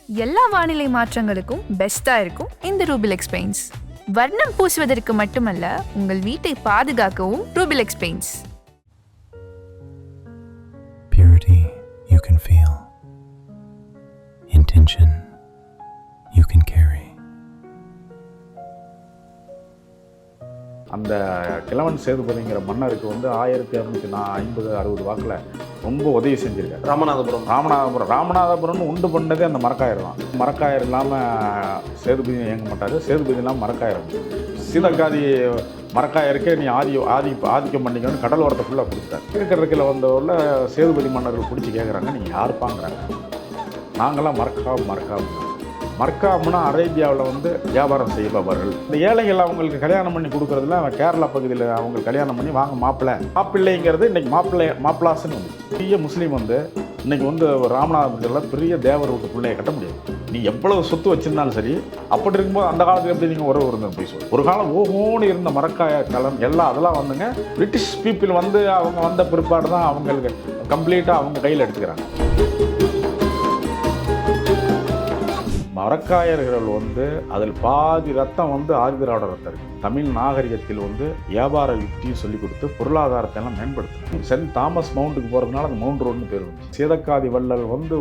எல்லா வானிலை மாற்றங்களுக்கும் பெஸ்டா இருக்கும் இந்த ரூபிலெக்ஸ் பெயிண்ட்ஸ். வர்ணம் பூசுவதற்கு மட்டுமல்ல, உங்கள் வீட்டை பாதுகாக்கவும் Rubilex paints. Purity you can feel. Intention you can carry. அந்த கிழவன் சேதுபதிங்கிற மன்னருக்கு வந்து 1650-60 வாக்கில் ரொம்ப உதவி செஞ்சுருக்காரு. ராமநாதபுரம்னு உண்டு பண்ணதே அந்த மரக்காயர் தான். மரக்காயர் இல்லாமல் சேதுபதி இயங்க மாட்டார், சேதுபதி இல்லாமல் மரக்காயர். சீதக்காதி மரக்காயருக்கே நீ ஆதிக்கம் பண்ணிக்கணும்னு கடல் ஓரத்தை ஃபுல்லாக கொடுத்தாரு. இருக்கிறதுக்கில் வந்தவரில் சேதுபதி மன்னர்கள் பிடிச்சி கேட்குறாங்க, நீங்கள் யாருப்பாங்கிறாங்க. நாங்களாம் மர்காம்னா அரேபியாவில் வந்து வியாபாரம் செய்பவர்கள். இந்த ஏழைகள் அவங்களுக்கு கல்யாணம் பண்ணி கொடுக்குறதுல கேரளா பகுதியில் அவங்க கல்யாணம் பண்ணி வாங்க மாப்பிள்ளைங்கிறது இன்றைக்கி மாப்பிளாஸ்ன்னு பெரிய முஸ்லீம் வந்து இன்றைக்கி வந்து ராமநாதபுரத்தில் பெரிய தேவர் வீட்டு பிள்ளையை கட்ட முடியாது. நீ எவ்வளவு சொத்து வச்சுருந்தாலும் சரி. அப்படி இருக்கும்போது அந்த காலத்துக்கு எப்படி நீங்கள் உறவு இருந்தது போய் சொல்லு. ஒரு காலம் ஓஹோன்னு இருந்த மரக்காய களம் எல்லாம் அதெல்லாம் வந்துங்க பிரிட்டிஷ் பீப்புள் வந்து அவங்க வந்த பிற்பாடு தான் அவங்களுக்கு கம்ப்ளீட்டாக அவங்க கையில் எடுத்துக்கிறாங்க. மரக்காயர்கள் வந்து அதில் பாதி ரத்தம் வந்து ஆதிதிராவிட ரத்தம் இருக்குது. தமிழ் நாகரிகத்தில் வந்து வியாபார யுக்தியும் சொல்லிக் கொடுத்து பொருளாதாரத்தை எல்லாம் மேம்படுத்தணும். சென்ட் தாமஸ் மவுண்டுக்கு போகிறதுனால அந்த மவுண்ட் ரோடுன்னு பேர் வந்து சீதக்காதி வள்ளல் வந்து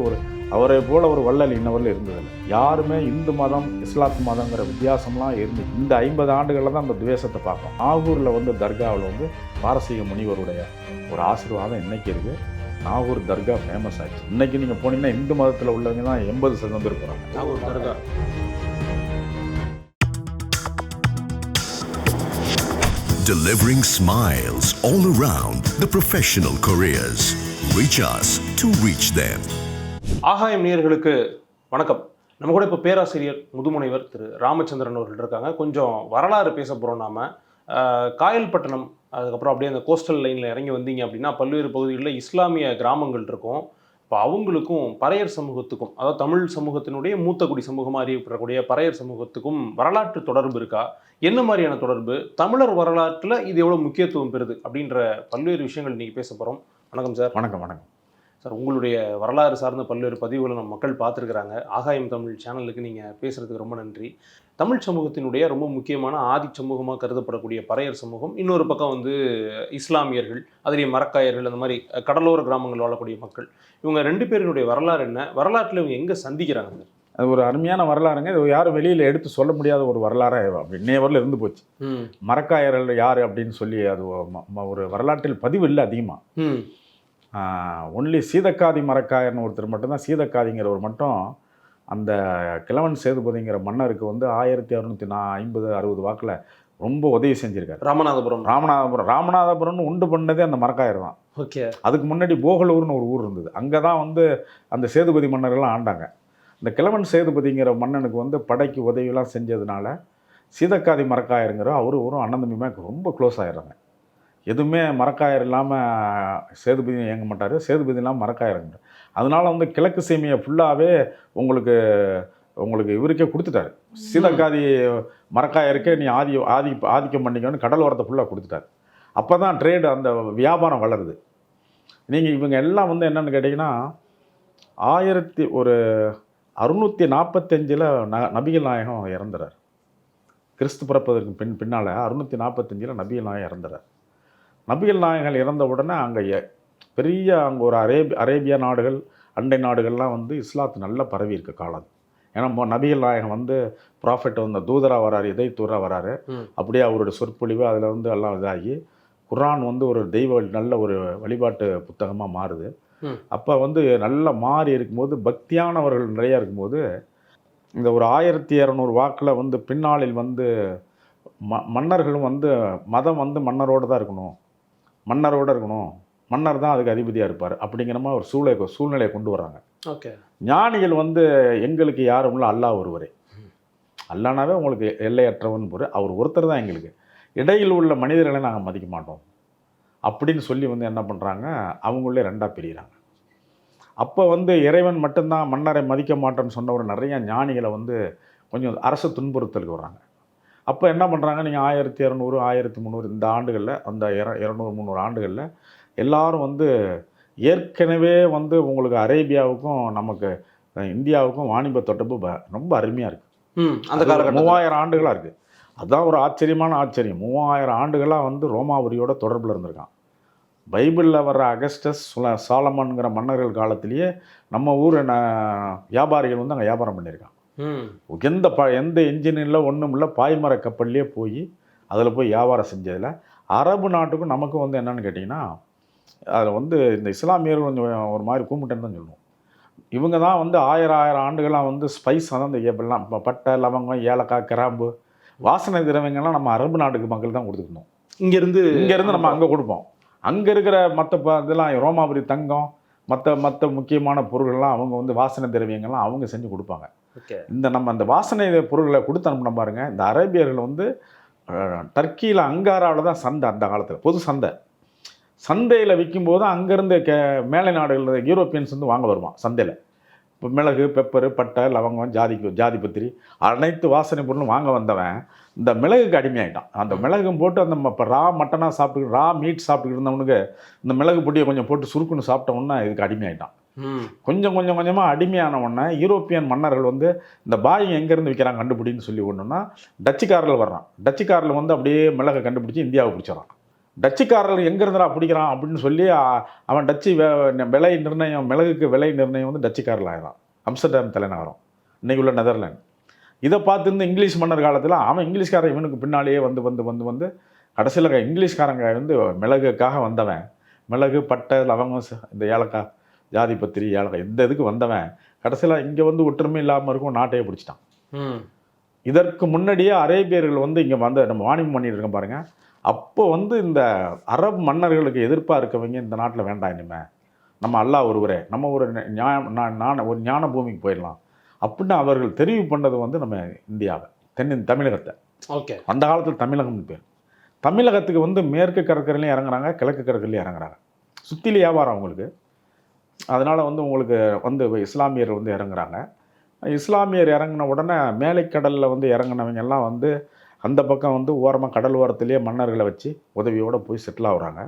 அவரை போல ஒரு வள்ளல் இன்னவரில் இருந்ததில்லை. யாருமே இந்து மதம் இஸ்லாத்து மதங்கிற வித்தியாசம்லாம் இருந்து இந்த 50 ஆண்டுகளில் தான் அந்த துவேஷத்தை பார்க்கணும். நாகூரில் வந்து தர்காவில் வந்து பாரசீக முனிவருடைய ஒரு ஆசீர்வாதம் இன்னைக்கு இருக்குது. நாகூர் தர்கா ஃபேமஸ் ஆச்சு. இன்னைக்கு நீங்கள் போனீங்கன்னா இந்து மதத்தில் உள்ளவங்க தான் 80% பேர் போகிறாங்க நாகூர் தர்கா. Delivering smiles all around the professional careers. Reach us to reach them. ஆகாயம் நேயர்களுக்கு வணக்கம். நம்ம கூட இப்போ பேராசிரியர் முதுமுனைவர் திரு ராமச்சந்திரன் அவர்கள் இருக்காங்க. கொஞ்சம் வரலாறு பேச போகிறோம். நாம காயல்பட்டினம், அதுக்கப்புறம் அப்படியே அந்த கோஸ்டல் லைனில் இறங்கி வந்தீங்க அப்படின்னா பல்வேறு பகுதிகளில் இஸ்லாமிய கிராமங்கள் இருக்கும். இப்போ அவங்களுக்கும் பறையர் சமூகத்துக்கும், அதாவது தமிழ் சமூகத்தினுடைய மூத்த குடி சமூகமாக அறியப்படக்கூடிய பறையர் சமூகத்துக்கும் வரலாற்று தொடர்பு இருக்கா? என்ன மாதிரியான தொடர்பு? தமிழர் வரலாற்றில் இது எவ்வளோ முக்கியத்துவம் பெறுது அப்படின்ற பல்வேறு விஷயங்கள் இன்றைக்கி பேச போகிறோம். வணக்கம் சார். வணக்கம் சார். உங்களுடைய வரலாறு சார்ந்த பல்வேறு பதிவுகளை நம்ம மக்கள் பார்த்துருக்குறாங்க. ஆகாயம் தமிழ் சேனலுக்கு நீங்கள் பேசுகிறதுக்கு ரொம்ப நன்றி. தமிழ் சமூகத்தினுடைய ரொம்ப முக்கியமான ஆதி சமூகமாக கருதப்படக்கூடிய பறையர் சமூகம், இன்னொரு பக்கம் வந்து இஸ்லாமியர்கள், அதிலேயே மரக்காயர்கள், அந்த மாதிரி கடலோர கிராமங்கள் வாழக்கூடிய மக்கள். இவங்க 2 பேரினுடைய வரலாறு என்ன? வரலாற்றில் இவங்க எங்கே சந்திக்கிறாங்க? அது ஒரு அருமையான வரலாறுங்க. இது யாரும் வெளியில் எடுத்து சொல்ல முடியாத ஒரு வரலாறாக அப்படி இன்னையவரில் இருந்து போச்சு. மரக்காயர்கள் யார் அப்படின்னு சொல்லி அது ஒரு வரலாற்றில் பதிவு இல்லை அதிகமாக. ஒன்லி சீதக்காதி மரக்காயர்னு ஒருத்தர் மட்டும்தான், சீதக்காதிங்கிறவர் மட்டும் அந்த கிழவன் சேதுபதிங்கிற மன்னருக்கு வந்து 1650-60 வாக்கில் ரொம்ப உதவி செஞ்சுருக்காரு. ராமநாதபுரம்னு உண்டு பண்ணதே அந்த மரக்காயர் தான். ஓகே. அதுக்கு முன்னாடி போகலூர்னு ஒரு ஊர் இருந்தது. அங்கே தான் வந்து அந்த சேதுபதி மன்னர்கள்லாம் ஆண்டாங்க. இந்த கிழவன் சேதுபதிங்கிற மன்னனுக்கு வந்து படைக்கு உதவியெல்லாம் செஞ்சதுனால சீதக்காதி மரக்காயருங்கிற ஒரு அண்ணன் தம்பியுமே ரொம்ப க்ளோஸ் ஆகிடுறாங்க. எதுவுமே மரக்காயர் இல்லாமல் சேதுபதி இயங்க மாட்டார், சேதுபதி இல்லாமல் மரக்காயருங்க. அதனால வந்து கிழக்கு சீமையை ஃபுல்லாகவே உங்களுக்கு இவருக்கே கொடுத்துட்டாரு. சீதக்காதி மரக்காயருக்கே நீ ஆதிக்கம் பண்ணிக்கணும்னு கடல் ஓரத்தை ஃபுல்லாக கொடுத்துட்டாரு. அப்போ தான் ட்ரேடு, அந்த வியாபாரம் வளருது. நீங்கள் இவங்க எல்லாம் வந்து என்னென்னு கேட்டிங்கன்னா 1645 நபிகள் நாயகம் இறந்துறார். கிறிஸ்து பிறப்பதற்கு பின்னால் 645 நபிகள் நாயகம் இறந்துறார். நபிகள் நாயகங்கள் இறந்த உடனே அங்கே பெரிய ஒரு அரேபியா நாடுகள், அண்டை நாடுகள்லாம் வந்து இஸ்லாத்து நல்லா பரவி இருக்க காலம். ஏன்னா நபிகள் நாயகம் வந்து ப்ராஃபெட் வந்து தூதராக வராரு, தூதராக வராரு. அப்படியே அவருடைய சொற்பொழிவு அதில் வந்து எல்லாம் இதாகி குர்ஆன் வந்து ஒரு நல்ல ஒரு வழிபாட்டு புத்தகமாக மாறுது. அப்போ வந்து நல்லா மாறி இருக்கும்போது, பக்தியானவர்கள் நிறையா இருக்கும்போது, இந்த ஒரு 1200 வாக்கில் வந்து பின்னாளில் வந்து மன்னர்களும் வந்து மதம் வந்து மன்னரோடு தான் இருக்கணும், மன்னர் தான் அதுக்கு அதிபதியாக இருப்பார் அப்படிங்கிற மாதிரி ஒரு சூழ்நிலையை கொண்டு வராங்க. ஓகே. ஞானிகள் வந்து எங்களுக்கு யாரும் இல்லை, அல்லாஹ் ஒருவரே. அல்லாஹ்னாவே உங்களுக்கு எல்லையற்றவன் பொருள், அவர் ஒருத்தர் தான் எங்களுக்கு. இடையில் உள்ள மனிதர்களை நாங்கள் மதிக்க மாட்டோம் அப்படின்னு சொல்லி வந்து என்ன பண்ணுறாங்க, அவங்களே 2ஆக பிரிகிறாங்க. அப்போ வந்து இறைவன் மட்டும்தான் மன்னரை மதிக்க மாட்டேன்னு சொன்ன ஒரு நிறைய ஞானிகளை வந்து கொஞ்சம் அரசு துன்புறுத்தலுக்கு வராங்க. அப்போ என்ன பண்ணுறாங்க, நீங்கள் 1200 1300 இந்த ஆண்டுகளில், அந்த 200-300 ஆண்டுகளில் எல்லாரும் வந்து ஏற்கனவே வந்து உங்களுக்கு அரேபியாவுக்கும் நமக்கு இந்தியாவுக்கும் வாணிப தொடர்பு ரொம்ப அருமையாக இருக்குது. அந்த காலகட்டம் 3000 ஆண்டுகளாக இருக்குது. அதுதான் ஒரு ஆச்சரியமான ஆச்சரியம். 3000 ஆண்டுகளாக வந்து ரோமாபுரியோட தொடர்பில் இருந்திருக்கான். பைபிளில் வர்ற அகஸ்டஸ் சாலமன்கிற மன்னர்கள் காலத்திலேயே நம்ம ஊர் வியாபாரிகள் வந்து அங்கே வியாபாரம் பண்ணியிருக்கான். எந்த இன்ஜின் இல்லை, ஒன்றும் இல்லை, பாய்மர கப்பல்லையே போய் அதில் போய் வியாபாரம் செஞ்சதில் அரபு நாட்டுக்கும் நமக்கும் வந்து என்னென்னு கேட்டிங்கன்னா, அதில் வந்து இந்த இஸ்லாமியர்கள் கொஞ்சம் ஒரு மாதிரி கூப்பிட்டேன்னு தான் சொல்லுவோம். இவங்க தான் வந்து 1000 ஆண்டுகளாக வந்து ஸ்பைஸ் வந்து அந்த எப்படிலாம் பட்டை, லவங்கம், ஏலக்காய், கிராம்பு, வாசனை திரவியங்கள்லாம் நம்ம அரபு நாட்டுக்கு மக்கள் தான் கொடுத்துருந்தோம். இங்கேருந்து நம்ம அங்கே கொடுப்போம். அங்கே இருக்கிற மற்ற இதெல்லாம் ரோமாபுரி தங்கம், மற்ற முக்கியமான பொருள்கள்லாம் அவங்க வந்து வாசனை திரவியங்கள்லாம் அவங்க செஞ்சு கொடுப்பாங்க. நம்ம அந்த வாசனை பொருள்களை கொடுத்து அனுப்பின பாருங்கள். இந்த அரேபியர்கள் வந்து டர்க்கியில் அங்காராவில் தான் சந்தை, அந்த காலத்தில் பொது சந்தையில் விற்கும்போது அங்கேருந்து மேலை நாடுகள் யூரோப்பியன்ஸ் வந்து வாங்க வருவான் சந்தையில். இப்போ மிளகு, பெப்பரு, பட்டை, லவங்கம், ஜாதிபத்திரி அனைத்து வாசனை பொருளும் வாங்க வந்தவன் இந்த மிளகுக்கு அடிமையாயிட்டான். அந்த மிளகும் போட்டு அந்த இப்போ ரா மட்டனாக சாப்பிட்டு ரா மீட் சாப்பிட்டுக்கிட்டு இருந்தவனுக்கு இந்த மிளகு பொடியை கொஞ்சம் போட்டு சுருக்குன்னு சாப்பிட்டவொன்னே இதுக்கு அடிமையாயிட்டான். கொஞ்சமாக அடிமையானவொன்னே யூரோப்பியன் மன்னர்கள் வந்து இந்த பாய் எங்கேருந்து விற்கிறாங்க கண்டுபிடின்னு சொல்லி ஒன்றுன்னா டச்சுக்காரர்கள் வர்றான். டச்சுக்காரில் வந்து அப்படியே மிளகை கண்டுபிடிச்சி இந்தியாவை பிடிச்சிடறான். டச்சுக்காரர்கள் எங்கேருந்துடா பிடிக்கிறான் அப்படின்னு சொல்லி அவன் டச்சு விலை நிர்ணயம், மிளகுக்கு விலை நிர்ணயம் வந்து டச்சுக்காரில் ஆகிறான். அம்ஸ்டர்டாம் தலைநகரம், இன்றைக்கி உள்ள நெதர்லாந்து. இதை பார்த்துருந்து இங்கிலீஷ் மன்னர் காலத்தில் அவன் இங்கிலீஷ்காரன் இவனுக்கு பின்னாலேயே வந்து கடைசியில் இங்கிலீஷ்காரங்க வந்து மிளகுக்காக வந்தவன், மிளகு, பட்டை, லவங்கம், இந்த ஏலக்காய், ஜாதிபத்திரி, ஏலக்காய் இந்த இதுக்கு வந்தவன் கடைசியில் இங்கே வந்து ஒற்றுமை இல்லாமல் இருக்கும், நாட்டையே பிடிச்சிட்டான். இதற்கு முன்னாடியே அரேபியர்கள் வந்து இங்கே வந்து நம்ம வாணிபம் பண்ணிட்டு இருக்கோம் பாருங்கள். அப்போ வந்து இந்த அரபு மன்னர்களுக்கு எதிர்ப்பாக இருக்கவங்க இந்த நாட்டில் வேண்டாம், இனிமேல் நம்ம அல்லாஹ் ஒருவரே, நம்ம ஒரு ஒரு ஞான பூமிக்கு போயிடலாம் அப்படின்னு அவர்கள் தெரிவு பண்ணது வந்து நம்ம இந்தியாவை, தமிழகத்தை. அந்த காலத்தில் தமிழகம்னு பேர். தமிழகத்துக்கு வந்து மேற்கு கடற்கரையிலையும் இறங்குறாங்க, கிழக்கு கடற்கரையிலையும் இறங்குறாங்க. சுற்றில வியாபாரம் அவங்களுக்கு. அதனால் வந்து உங்களுக்கு வந்து இஸ்லாமியர் வந்து இறங்குறாங்க. இஸ்லாமியர் இறங்கின உடனே மேலைக்கடலில் வந்து இறங்கினவங்க எல்லாம் வந்து அந்த பக்கம் வந்து ஓரமாக கடல் ஓரத்துலேயே மன்னர்களை வச்சு உதவியோடு போய் செட்டில் ஆகுறாங்க.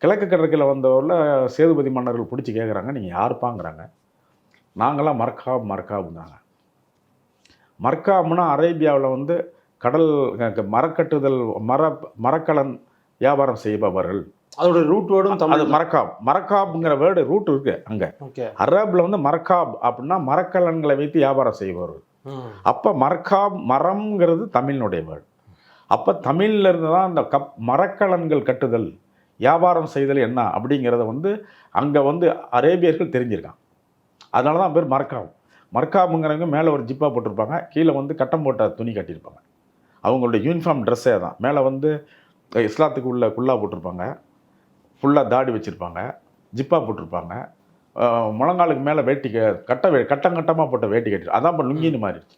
கிழக்கு கடற்கரையில் வந்தவரில் சேதுபதி மன்னர்கள் பிடிச்சி கேட்குறாங்க, நீங்கள் யாருப்பாங்கிறாங்க. நாங்களாம் மர்காபுங்கிறாங்க. மர்காப்னா அரேபியாவில் வந்து கடல் மரக்கட்டுதல், மரக்கலன் வியாபாரம் செய்பவர்கள். அதோட ரூட் வேர்டும் அது மரக்காப்ங்கிற வேர்டு ரூட் இருக்கு அங்கே. அரபில் வந்து மரக்காப் அப்படின்னா மரக்கலன்களை வைத்து வியாபாரம் செய்பவர்கள். அப்போ மரம்ங்கிறது தமிழினுடைய வேர்டு. அப்போ தமிழ்ல இருந்து தான் அந்த மரக்கலன்கள் கட்டுதல், வியாபாரம் செய்தல் என்ன அப்படிங்கிறத வந்து அங்கே வந்து அரேபியர்கள் தெரிஞ்சிருக்காங்க. அதனால தான் பேர் மர்காபுங்கிறவங்க மேலே ஒரு ஜிப்பா போட்டிருப்பாங்க, கீழே வந்து கட்டம் போட்ட துணி கட்டியிருப்பாங்க. அவங்களுடைய யூனிஃபார்ம் ட்ரெஸ்ஸே தான். மேலே வந்து இஸ்லாத்துக்கு உள்ள குல்லா போட்டிருப்பாங்க, ஃபுல்லாக தாடி வச்சுருப்பாங்க, ஜிப்பா போட்டிருப்பாங்க, முழங்காலுக்கு மேலே வேட்டி கட்டமாக போட்ட வேட்டி கட்டி, அதான் இப்போ லுங்கின்னு மாறிடுச்சு.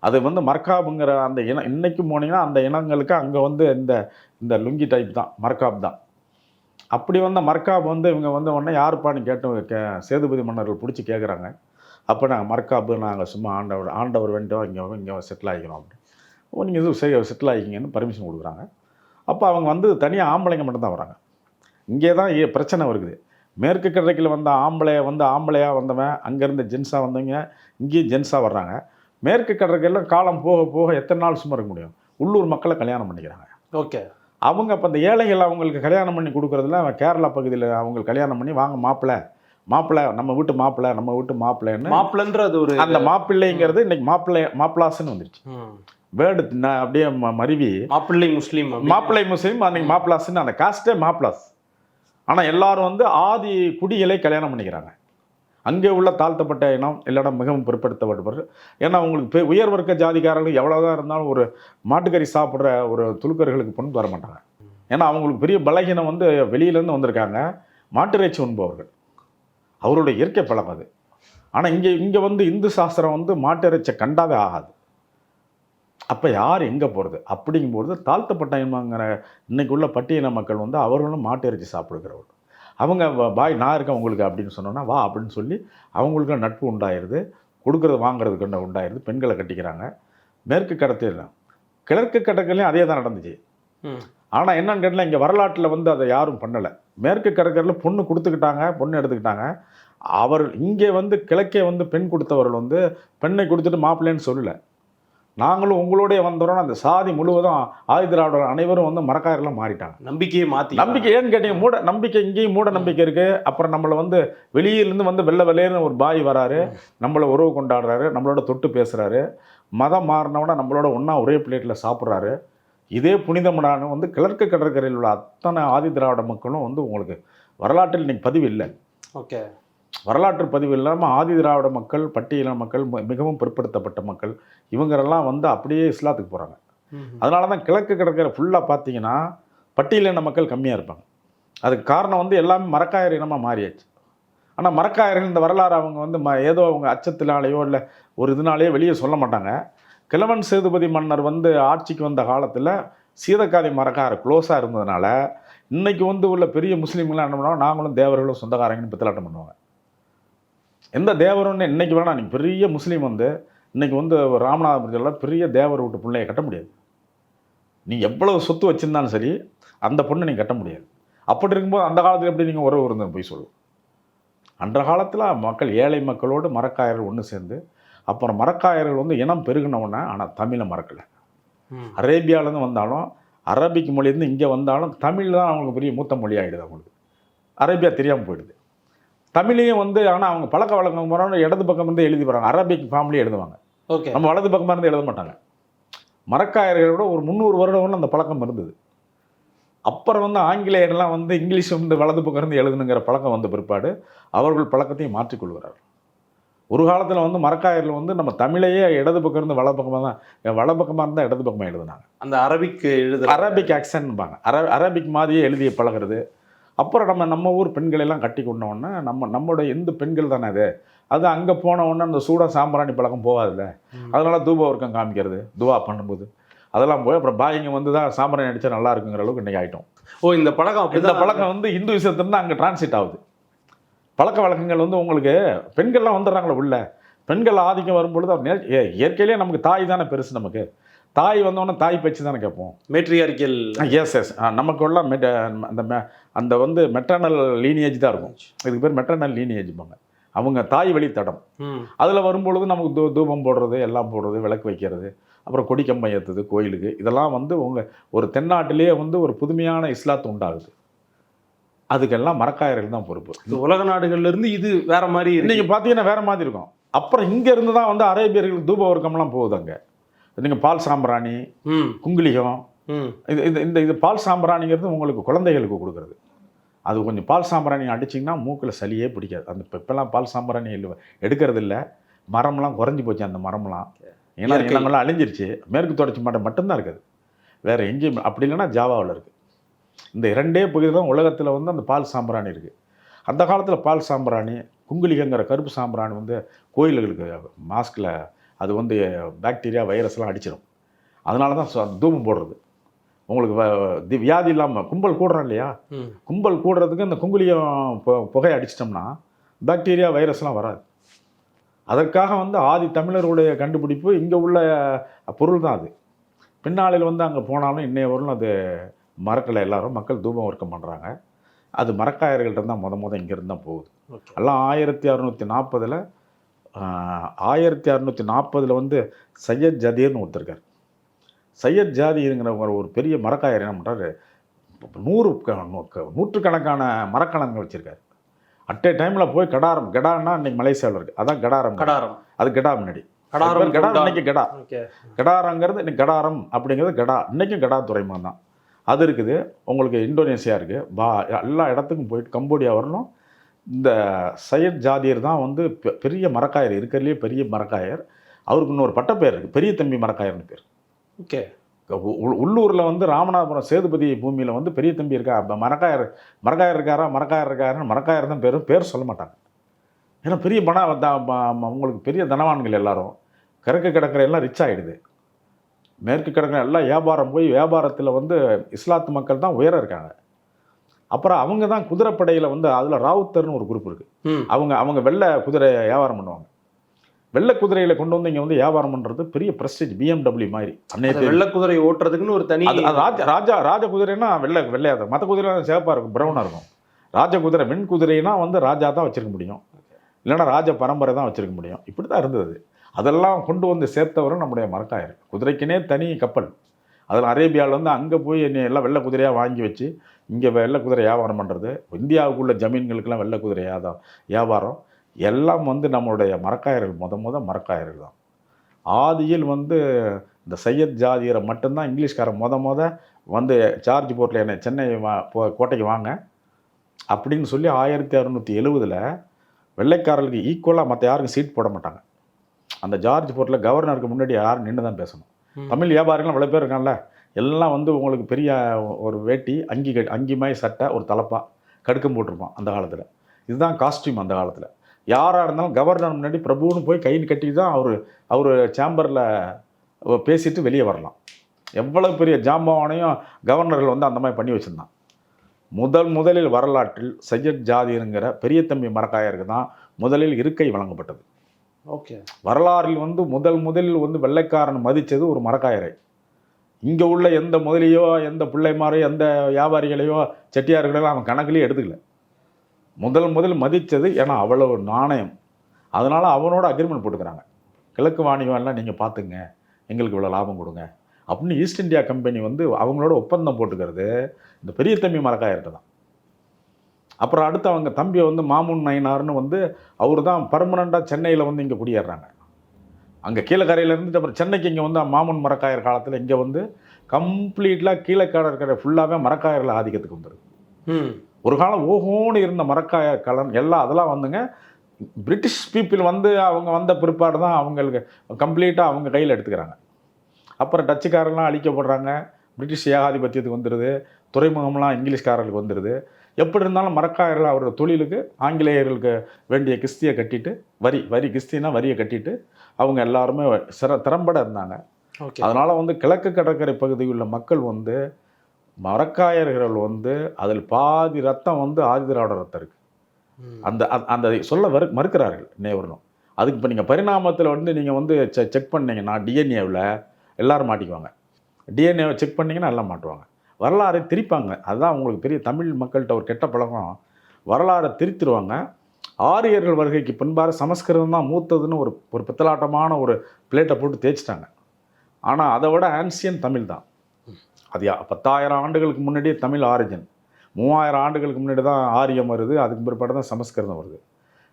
அது வந்து மர்காபுங்கிற அந்த இனம் இன்னைக்கு போனீங்கன்னா அந்த இனங்களுக்கு அங்கே வந்து இந்த லுங்கி டைப் தான் மர்காப் தான். அப்படி வந்த மர்காப் வந்து இவங்க வந்து உடனே யாருப்பான்னு சேதுபதி மன்னர்கள் பிடிச்சி கேட்குறாங்க. அப்போ நாங்கள் மர்காப்பு, நாங்கள் சும்மா ஆண்டவர் வேண்டோம், இங்கே செட்டில் ஆகிக்கிறோம் அப்படின்னு. நீங்கள் எதுவும் செட்டில் ஆகிக்கிங்கன்னு பர்மிஷன் கொடுக்குறாங்க. அப்போ அவங்க வந்து தனியாக ஆம்பளைங்க மட்டும்தான் வராங்க. இங்கே தான் பிரச்சனை வருது. மேற்கு கடற்கரையில் வந்த ஆம்பளையாக வந்தவன், அங்கேருந்து ஜென்ஸாக வந்தவங்க இங்கேயும் ஜென்ஸாக வர்றாங்க. மேற்கு கடற்கரையில் காலம் போக போக எத்தனை நாள் சும்மா இருக்க முடியும், உள்ளூர் மக்களை கல்யாணம் பண்ணிக்கிறாங்க. அவங்க அப்போ அந்த ஏழைகள் அவங்களுக்கு கல்யாணம் பண்ணி கொடுக்குறதுல கேரளா பகுதியில் அவங்களுக்கு கல்யாணம் பண்ணி வாங்க மாப்பிள்ளை நம்ம வீட்டு மாப்பிள்ளைன்னு மாப்பிள்ளைன்றது ஒரு அந்த மாப்பிள்ளைங்கிறது இன்னைக்கு மாப்பிளாஸ்ன்னு வந்துருச்சு. வேர்டு அப்படியே மருவி மாப்பிள்ளை முஸ்லீம் அன்னைக்கு மாப்பிளாஸ்ன்னு அந்த காஸ்டே மாப்பிளாஸ். ஆனால் எல்லாரும் வந்து ஆதி குடிகளை கல்யாணம் பண்ணிக்கிறாங்க. அங்கே உள்ள தாழ்த்தப்பட்ட இனம் இல்லைனா மிகவும் பிற்படுத்தப்பட்டவர்கள். ஏன்னா அவங்களுக்கு உயர் வர்க்க ஜாதிக்காரர்கள் எவ்வளோதான் இருந்தாலும் ஒரு மாட்டுக்கறி சாப்பிட்ற ஒரு துலுக்கர்களுக்கு பொண்ணு தர மாட்டாங்க. ஏன்னா அவங்களுக்கு பெரிய பலகீனம் வந்து வெளியிலேருந்து வந்திருக்காங்க, மாட்டிறைச்சி உண்பவர்கள், அவருடைய இயற்கை பழக்கம் அது. ஆனால் இங்கே வந்து இந்து சாஸ்திரம் வந்து மாட்டிறைச்சை கண்டாவே ஆகாது. அப்போ யார் எங்கே போகிறது அப்படிங்கும்போது தாழ்த்தப்பட்ட இனங்கிற இன்னைக்கு உள்ள பட்டியலின மக்கள் வந்து அவர்களும் மாட்டு இறைச்சி சாப்பிடுகிறவர்கள். அவங்க பாய் நான் இருக்கேன் உங்களுக்கு அப்படின்னு சொன்னோன்னா வா அப்படின்னு சொல்லி அவங்களுக்கு நட்பு உண்டாயிருது, கொடுக்குறது வாங்குறதுக்கு உண்டாயிருது, பெண்களை கட்டிக்கிறாங்க. மேற்கு கடற்கரையில் கிழக்கு கடற்கரையிலையும் அதே தான் நடந்துச்சு. ஆனால் என்னன்னு கேட்டால் இங்கே வரலாற்றில் வந்து அதை யாரும் பண்ணலை. மேற்கு கடற்கரையில் பொண்ணு கொடுத்துக்கிட்டாங்க, பொண்ணு எடுத்துக்கிட்டாங்க. அவர் இங்கே வந்து கிழக்கே வந்து பெண் கொடுத்தவர்கள் வந்து பெண்ணை கொடுத்துட்டு மாப்பிள்ளைன்னு சொல்லலை. நாங்களும் உங்களோடய வந்தோம். அந்த சாதி முழுவதும் ஆதி திராவிடர் அனைவரும் வந்து மரக்காயரெல்லாம் மாறிட்டாங்க. நம்பிக்கையை மாற்றி நம்பிக்கை ஏன்னு கேட்டீங்க, மூட நம்பிக்கை இங்கேயும் மூட நம்பிக்கை இருக்குது. அப்புறம் நம்மளை வந்து வெளியிலேருந்து வந்து வெள்ளை வெள்ளையர்னு ஒரு பாய் வராரு, நம்மளை உறவு கொண்டாடுறாரு, நம்மளோட தொட்டு பேசுகிறாரு, மதம் மாறினவுடனே நம்மளோட ஒன்றா ஒரே பிளேட்டில் சாப்பிட்றாரு. இதே புனிதமடான வந்து கிழக்கு கடற்கரையில் உள்ள அத்தனை ஆதி திராவிட மக்களும் வந்து உங்களுக்கு வரலாற்றில் இன்னைக்கு பதிவு இல்லை. ஓகே, வரலாற்று பதிவு இல்லாமல் ஆதி திராவிட மக்கள், பட்டியலின மக்கள், மிகவும் பிற்படுத்தப்பட்ட மக்கள், இவங்கெல்லாம் வந்து அப்படியே இஸ்லாத்துக்கு போகிறாங்க. அதனால தான் கிழக்கு கடற்கரை ஃபுல்லாக பார்த்தீங்கன்னா பட்டியலின மக்கள் கம்மியாக இருப்பாங்க. அதுக்கு காரணம் வந்து எல்லாமே மரக்காயர் இனமாக மாறியாச்சு. ஆனால் மரக்காயர்கள் இந்த வரலாறு அவங்க வந்து ஏதோ அவங்க அச்சத்தினாலேயோ இல்லை ஒரு இதனாலேயோ வெளியே சொல்ல மாட்டாங்க. கிழவன் சேதுபதி மன்னர் வந்து ஆட்சிக்கு வந்த காலத்தில் சீதக்காதி மரக்கார க்ளோஸாக இருந்ததுனால இன்றைக்கி வந்து உள்ள பெரிய முஸ்லீம்களாம் என்ன பண்ணுவாங்க, நாங்களும் தேவர்களும் சொந்தக்காரங்கன்னு பித்தலாட்டம் பண்ணுவாங்க. எந்த தேவரும்னு இன்றைக்கி வேணால் நீங்கள் பெரிய முஸ்லீம் வந்து இன்றைக்கி வந்து ராமநாதபுரத்தில் பெரிய தேவர் விட்டு பிள்ளையை கட்ட முடியாது. நீங்கள் எவ்வளவு சொத்து வச்சுருந்தாலும் சரி அந்த பொண்ணை நீங்கள் கட்ட முடியாது. அப்படி இருக்கும்போது அந்த காலத்தில் எப்படி நீங்கள் உறவு இருந்தது போய் சொல்லுவோம். அன்ற காலத்தில் மக்கள் ஏழை மக்களோடு மரக்காயர்கள் ஒன்று சேர்ந்து அப்புறம் மரக்காயர்கள் வந்து இனம் பெருகினவுடனே ஆனால் தமிழை மறக்கலை. அரேபியாவிலேருந்து வந்தாலும் அரபிக் மொழியிலேருந்து இங்கே வந்தாலும் தமிழ் தான் அவங்களுக்கு பெரிய மூத்த மொழி ஆகிடுது. அவங்களுக்கு அரேபியா தெரியாமல் போயிடுது. தமிழையும் வந்து ஆனால் அவங்க பழக்க வழக்கம் முறை இடது பக்கம் வந்து எழுதி போகிறாங்க. அரபிக் ஃபார்ம்லேயே எழுதுவாங்க. ஓகே, நம்ம வலது பக்கமாக இருந்து எழுத மாட்டாங்க. மரக்காயர்களோட ஒரு 300 வருடம் அந்த பழக்கம் இருந்தது. அப்புறம் வந்து ஆங்கிலேயர்லாம் வந்து இங்கிலீஷ் வந்து வலது பக்கம் இருந்து எழுதுனுங்கிற பழக்கம் வந்த பிற்பாடு அவர்கள் பழக்கத்தையும் மாற்றிக்கொள்கிறார்கள். ஒரு காலத்தில் வந்து மரக்காயர்கள் வந்து நம்ம தமிழையே இடது பக்கம் இருந்து வலது பக்கமாக இருந்தால் இடது பக்கமாக எழுதுனாங்க. அந்த அரபிக் ஆக்சன்பாங்க. அரபிக் மாதிரியே எழுதிய பழகிறது. அப்புறம் நம்ம ஊர் பெண்களெல்லாம் கட்டி கொண்டோன்னா நம்மளோட எந்த பெண்கள் தானே அது அங்கே போனவுடனே அந்த சூட சாம்பிராணி பழக்கம் போகாதுல்ல. அதனால தூப வர்க்கம் காமிக்கிறது துவா பண்ணும்போது அதெல்லாம் போய் அப்புறம் பாய்ங்க வந்து தான் சாம்பிராணி அடித்தா நல்லா இருக்குங்கிற அளவுக்கு இன்றைக்கி ஆகிட்டோம். இந்த பழக்கம் வந்து இந்து விஷயத்துலேருந்து அங்கே டிரான்சிட் ஆகுது. பழக்க வழக்கங்கள் வந்து உங்களுக்கு பெண்கள்லாம் வந்துடுறாங்களோ உள்ள பெண்கள் ஆதிக்கம் வரும்பொழுது அவர் இயற்கையிலேயே நமக்கு தாய் தானே பெருசு. நமக்கு தாய் வந்தோடனே தாய் பேச்சு தானே கேட்போம். மேட்ரியார்கியல் எஸ் நமக்கு உள்ள அந்த வந்து மெட்டர்னல் லீனியேஜ் தான் இருக்கும். இதுக்கு பேர் மெட்டர்னல் லீனியேஜ்பாங்க. அவங்க தாய் வழி தடம். அதில் வரும்பொழுது நமக்கு தூபம் போடுறது, எல்லாம் போடுறது, விளக்கு வைக்கிறது, அப்புறம் கொடி கம்பம் ஏற்றுது கோயிலுக்கு. இதெல்லாம் வந்து ஒரு தென்னாட்டிலேயே வந்து ஒரு புதுமையான இஸ்லாத்து உண்டாகுது. அதுக்கெல்லாம் மரக்காயர்கள் தான் பொறுப்பு. உலக நாடுகள்லேருந்து இது வேற மாதிரி நீங்கள் பார்த்தீங்கன்னா வேற மாதிரி இருக்கும். அப்புறம் இங்கேருந்து தான் வந்து அரேபியர்களுக்கு தூப வர்க்கம்லாம் போகுது. அங்கே நீங்கள் பால் சாம்பிராணி, குங்குலிகம், இது பால் சாம்பிராணிங்கிறது உங்களுக்கு குழந்தைகளுக்கு கொடுக்குறது. அது கொஞ்சம் பால் சாம்பிராணி அடிச்சிங்கன்னா மூக்கில் சளியே பிடிக்காது. அந்த இப்போல்லாம் பால் சாம்பிராணி எடுக்கிறது இல்லை. மரம்லாம் குறைஞ்சி போச்சு. அந்த மரம்லாம் ஏன்னா இனங்கள்லாம் அழிஞ்சிருச்சு. மேற்கு தொடர்ச்சி மாவட்டம் மட்டும்தான் இருக்குது, வேறு எங்கேயும் அப்படி இல்லைன்னா ஜாவாவில் இருக்குது. இந்த 2 பகுதி தான் உலகத்தில் வந்து அந்த பால் சாம்பிராணி இருக்குது. அந்த காலத்தில் பால் சாம்பிராணி, குங்குலிகங்கிற கருப்பு சாம்பிராணி வந்து கோயில்களுக்கு மாஸ்கில் அது வந்து பாக்டீரியா வைரஸ்லாம் அடிச்சிடும். அதனால தான் தூபம் போடுறது. உங்களுக்கு வியாதி இல்லாமல் கும்பல் கூடுறோம் இல்லையா, கும்பல் கூடுறதுக்கு இந்த குங்குலியம் புகையை அடிச்சிட்டோம்னா பாக்டீரியா வைரஸ்லாம் வராது. அதற்காக வந்து ஆதி தமிழர்களுடைய கண்டுபிடிப்பு இங்கே உள்ள பொருள் தான் அது. பின்னாளில் வந்து அங்கே போனாலும் இன்னைய வரலும் அது மறக்கலை. எல்லாரும் மக்கள் தூபம் வர்க்கம் பண்ணுறாங்க. அது மரக்காயர்கள்ட்ட தான் முத இங்கேருந்து தான் போகுது. எல்லாம் 1640 1640 வந்து சையத் ஜாதியர்னு ஒருத்தருக்கார். சையத் ஜாதிங்கிற ஒரு பெரிய மரக்காயர் என்ன பண்ணுறாரு, நூற்றுக்கணக்கான மரக்கலங்கள் வச்சுருக்காரு. அட் ஏ டைமில் போய் கடான்னா இன்னைக்கு மலேசியாவில் இருக்குது. அதான் கடாரம். அது கெடா முன்னாடி இன்னைக்கு கடாரங்கிறது இன்னைக்கு கடாரம் அப்படிங்கிறது கெடா. இன்றைக்கும் கெடா துறைமுகம் தான் அது இருக்குது. உங்களுக்கு இந்தோனேசியா இருக்குது. எல்லா இடத்துக்கும் போயிட்டு கம்போடியா வரணும். இந்த சையத் ஜாதியர் தான் வந்து பெரிய மரக்காயர், இருக்கிறதுலே பெரிய மரக்காயர். அவருக்கு இன்னொரு பட்டப்பேர் இருக்குது, பெரிய தம்பி மரக்காயர்னு பேர். ஓகே, உள்ளூரில் வந்து ராமநாதபுரம் சேதுபதி பூமியில் வந்து பெரிய தம்பி இருக்கா, மரக்காயர் இருக்காருன்னு மரக்காயர் தான் பேர் சொல்ல மாட்டாங்க. ஏன்னா பெரிய உங்களுக்கு பெரிய தனவான்கள் எல்லாரும் கிழக்கு கடற்கரை எல்லாம் ரிச் ஆகிடுது. மேற்கு கடற்கரை எல்லாம் வியாபாரத்தில் வந்து இஸ்லாத்து மக்கள் தான் உயர இருக்காங்க. அப்புறம் அவங்க தான் குதிரைப்படையில் வந்து அதில் ராவுத்தர்னு ஒரு குரூப் இருக்குது. அவங்க வெள்ளை குதிரை வியாபாரம் பண்ணுவாங்க. வெள்ளை குதிரையில் கொண்டு வந்து இங்கே வந்து வியாபாரம் பண்ணுறது பெரிய ப்ரெஸ்டீஜ். BMW மாதிரி. வெள்ளை குதிரை ஓட்டுறதுக்குன்னு ஒரு தனி ராஜ குதிரைன்னா வெள்ளையாக இருக்கும். மற்ற குதிரை சிவப்பாக இருக்கும், ப்ரௌனாக இருக்கும். ராஜ குதிரை வெண் குதிரைனா வந்து ராஜா தான் வச்சிருக்க முடியும். இல்லைன்னா ராஜ பரம்பரை தான் வச்சுருக்க முடியும். இப்படி தான் இருந்தது. அதெல்லாம் கொண்டு வந்து சேர்த்தவரும் நம்முடைய மரக்காயர். குதிரைக்குனே தனி கப்பல். அதில் அரேபியாவிலேருந்து அங்கே போய் எல்லாம் வெள்ளை குதிரையாக வாங்கி வச்சு இங்கே வெள்ளை குதிரை வியாபாரம் பண்ணுறது, இந்தியாவுக்குள்ள ஜமீன்களுக்கெல்லாம் வெள்ளை குதிரை வியாபாரம் எல்லாம் வந்து நம்மளுடைய மரக்காயர்கள் மரக்காயர்கள் தான். ஆதியில் வந்து இந்த சையத் ஜாதியரை மட்டும்தான் இங்கிலீஷ்காரன் வந்து ஜார்ஜ் போர்ட்டில் என்னை சென்னை கோட்டைக்கு வாங்க அப்படின்னு சொல்லி 1670 வெள்ளைக்காரர்களுக்கு ஈக்குவலாக மற்ற யாருக்கும் சீட் போட மாட்டாங்க. அந்த ஜார்ஜ் போர்ட்டில் கவர்னருக்கு முன்னாடி யாரும் நின்று தான் பேசணும். தமிழ் வியாபாரிகள்லாம் இவ்வளோ பேர் இருக்காங்கல்ல, எல்லாம் வந்து உங்களுக்கு பெரிய ஒரு வேட்டி, அங்கி மாதிரி சட்டை, ஒரு தலப்பா, கடுக்கம் போட்டிருப்பான் அந்த காலத்தில். இதுதான் காஸ்டியூம் அந்த காலத்தில். யாராக இருந்தாலும் கவர்னர் முன்னாடி பிரபுன்னு போய் கையில் கட்டி தான் அவர் சேம்பரில் பேசிட்டு வெளியே வரலாம். எவ்வளோ பெரிய ஜாம்பவானையும் கவர்னர்கள் வந்து அந்த மாதிரி பண்ணி வச்சுருந்தான். முதலில் வரலாற்றில் சையத் ஜாதிங்கிற பெரிய தம்பி மரக்காயருக்கு தான் முதலில் இருக்கை வழங்கப்பட்டது. ஓகே. வரலாறில் வந்து முதலில் வந்து வெள்ளைக்காரன் மதித்தது ஒரு மரக்காயரை. இங்கே உள்ள எந்த முதலியோ எந்த பிள்ளைமாரையோ எந்த வியாபாரிகளையோ செட்டியார்களையோ அவன் கணக்குலேயே எடுத்துக்கல. முதல் மதித்தது, ஏன்னா அவ்வளவு நாணயம். அதனால் அவனோட அக்ரிமெண்ட் போட்டுக்கிறாங்க. கிழக்கு வாணிகம் எல்லாம் நீங்கள் பார்த்துங்க, எங்களுக்கு இவ்வளோ லாபம் கொடுங்க அப்படின்னு ஈஸ்ட் இந்தியா கம்பெனி வந்து அவங்களோட ஒப்பந்தம் போட்டுக்கிறது இந்த பெரிய தம்பி மரக்காயர்கிட்ட தான். அப்புறம் அடுத்து அவங்க தம்பியை வந்து மாமுன் நயினார்னு வந்து அவர் தான் பர்மனண்ட்டாக சென்னையில் வந்து இங்கே குடியேறாங்க. அங்கே கீழக்கரையில் இருந்துட்டு அப்புறம் சென்னைக்கு இங்கே வந்து மாமுன் மரக்காயர் காலத்தில் இங்கே வந்து கம்ப்ளீட்லாக கீழக்கரை ஃபுல்லாகவே மரக்காயர்கள் ஆதிக்கத்துக்கு வந்துருக்கு. ஒரு காலம் ஓஹோன்னு இருந்த மரக்காயர் கலன் எல்லாம் அதெல்லாம் வந்துங்க பிரிட்டிஷ் பீப்புள் வந்து அவங்க வந்த பிற்பாடு தான் அவங்களுக்கு கம்ப்ளீட்டாக அவங்க கையில் எடுத்துக்கிறாங்க. அப்புறம் டச்சுக்காரெல்லாம் அழிக்கப்படுறாங்க, பிரிட்டிஷ் ஏகாதிபத்தியத்துக்கு வந்துடுது, துறைமுகம்லாம் இங்கிலீஷ்காரர்களுக்கு வந்துடுது. எப்படி இருந்தாலும் மரக்காயர்கள் அவரோட தொழிலுக்கு ஆங்கிலேயர்களுக்கு வேண்டிய கிஸ்தியை கட்டிட்டு வரி கிஸ்தினா வரியை கட்டிட்டு அவங்க எல்லாருமே திறம்பட இருந்தாங்க. அதனால் வந்து கிழக்கு கடற்கரை பகுதியில் உள்ள மக்கள் வந்து மரக்காயர்கள் வந்து அதில் பாதி ரத்தம் வந்து ஆதிதிராவிட ரத்தம் இருக்குது. அந்த சொல்ல மறுக்கிறார்கள் நேவரணும். அதுக்கு இப்போ நீங்கள் பரிணாமத்தில் வந்து நீங்கள் வந்து செக் பண்ணிங்கன்னா டிஎன்ஏவில் எல்லோரும் மாட்டிக்குவாங்க. டிஎன்ஏவை செக் பண்ணிங்கன்னா எல்லாம் மாட்டுவாங்க. வரலாறை திரிப்பாங்க. அதுதான் உங்களுக்கு பெரிய தமிழ் மக்கள்கிட்ட ஒரு கெட்ட பழக்கம். வரலாறை திரித்திருவாங்க. ஆரியர்கள் வருகைக்கு பின்பாறு சமஸ்கிருதம் தான் மூத்ததுன்னு ஒரு பித்தலாட்டமான ஒரு பிளேட்டை போட்டு தேய்ச்சிட்டாங்க. ஆனால் அதை விட ஆன்சியன் தமிழ் தான். அது 10,000 ஆண்டுகளுக்கு முன்னாடியே தமிழ் ஆரிஜின். 3000 ஆண்டுகளுக்கு முன்னாடி தான் ஆரியம் வருது. அதுக்கு பிற்பாடு தான் சமஸ்கிருதம் வருது.